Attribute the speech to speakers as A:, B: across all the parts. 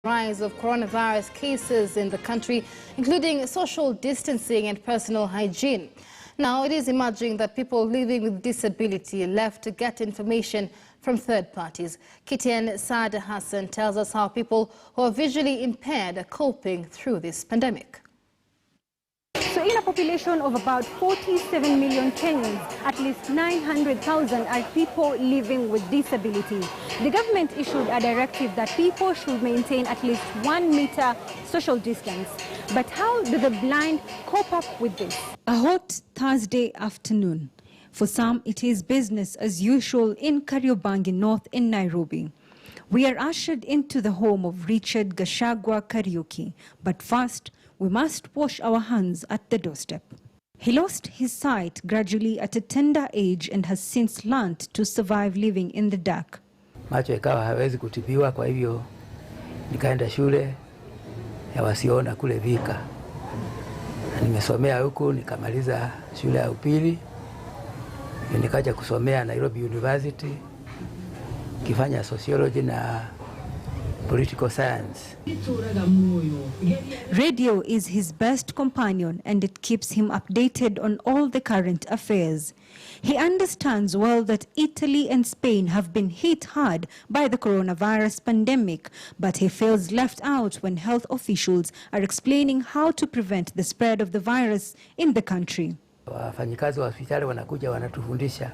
A: Rise of coronavirus cases in the country, including social distancing and personal hygiene. Now, it is emerging that people living with disability are left to get information from third parties. KTN Saada Hassan tells us how people who are visually impaired are coping through this pandemic.
B: So in a population of about 47 million Kenyans, at least 900,000 are people living with disability. The government issued a directive that people should maintain at least 1 meter social distance. But how do the blind cope up with this?
C: A hot Thursday afternoon. For some, it is business as usual in Kariobangi North in Nairobi. We are ushered into the home of Richard Gachagua Kariuki. But first, we must wash our hands at the doorstep. He lost his sight gradually at a tender age and has since learned to survive living in the dark.
D: Macho ikawa hawezi kutibiwa, kwa hivyo nikaenda shule ya wasiona kule Vika. Nimesomea huku, nikamaliza shule ya upili. Nikaja kusomea Nairobi University, kifanya sociology na political science.
C: Radio is his best companion and it keeps him updated on all the current affairs. He understands well that Italy and Spain have been hit hard by the coronavirus pandemic, but he feels left out when health officials are explaining how to prevent the spread of the virus in the country.
D: Wafanyikazi wa hospitali wanakuja wanatufundisha,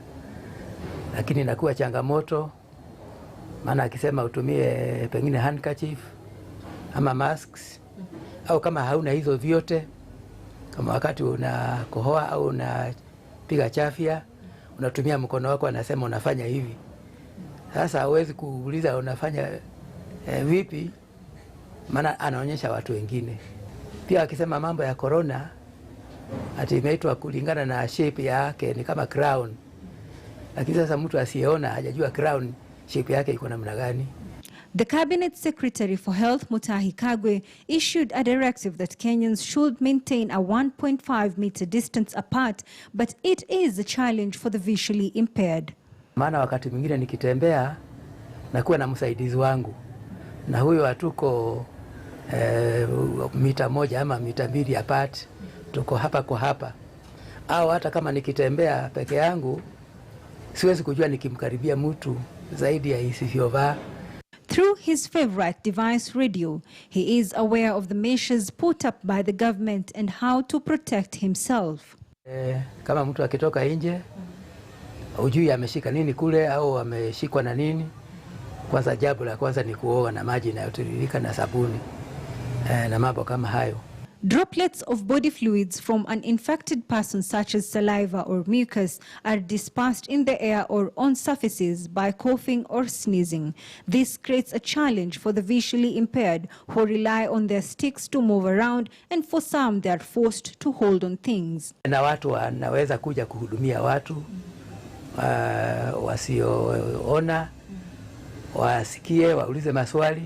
D: lakini inakuwa changamoto. Maana akisema utumie pengine handkerchief ama masks, au kama hauna hizo vyote, kama wakati unakohoa au unapiga chafya, unatumia mkono wako, anasema unafanya hivi. Sasa hawezi kuuliza unafanya vipi, maana anaonyesha watu wengine. Pia akisema mambo ya corona, ati imeitwa kulingana na shape yake ni kama crown. Lakini sasa mtu asiyeona hajajua crown shape yake iko namna gani.
C: The Cabinet Secretary for Health, Mutahi Kagwe, issued a directive that Kenyans should maintain a 1.5 meter distance apart, but it is a challenge for the visually impaired.
D: Maana wakati mwingine nikitembea nakuwa na msaidizi wangu, na huyo hatuko mita moja ama mita mbili apart, tuko hapa kwa hapa. Au hata kama nikitembea peke yangu, siwezi kujua nikimkaribia mtu zaidi ya isivyovaa.
C: Through his favorite device, radio, he is aware of the measures put up by the government and how to protect himself.
D: Kama mtu akitoka nje, hujui ameshika nini kule au ameshikwa na nini. Kwanza jambo la kwanza ni kuoga na maji yanayotiririka na sabuni na mambo kama hayo.
C: Droplets of body fluids from an infected person such as saliva or mucus are dispersed in the air or on surfaces by coughing or sneezing. This creates a challenge for the visually impaired who rely on their sticks to move around, and for some they are forced to hold on things.
D: Na watu wanaweza kuja kuhudumia watu wasioona, wasikie, waulize maswali.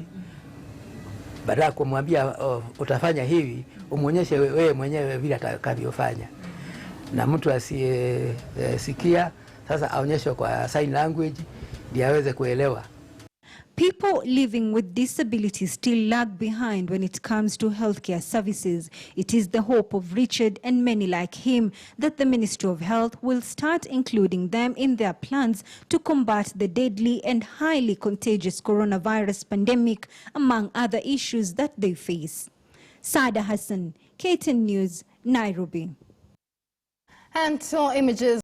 D: Badala kumwambia utafanya hivi, umuonyeshe wewe mwenyewe vile atakavyofanya. Na mtu asiyesikia sasa aonyeshwe kwa sign language ndio aweze kuelewa.
C: People living with disabilities still lag behind when it comes to healthcare services. It is the hope of Richard and many like him that the Ministry of Health will start including them in their plans to combat the deadly and highly contagious coronavirus pandemic, among other issues that they face. Saada Hassan, KTN News, Nairobi.
A: And so images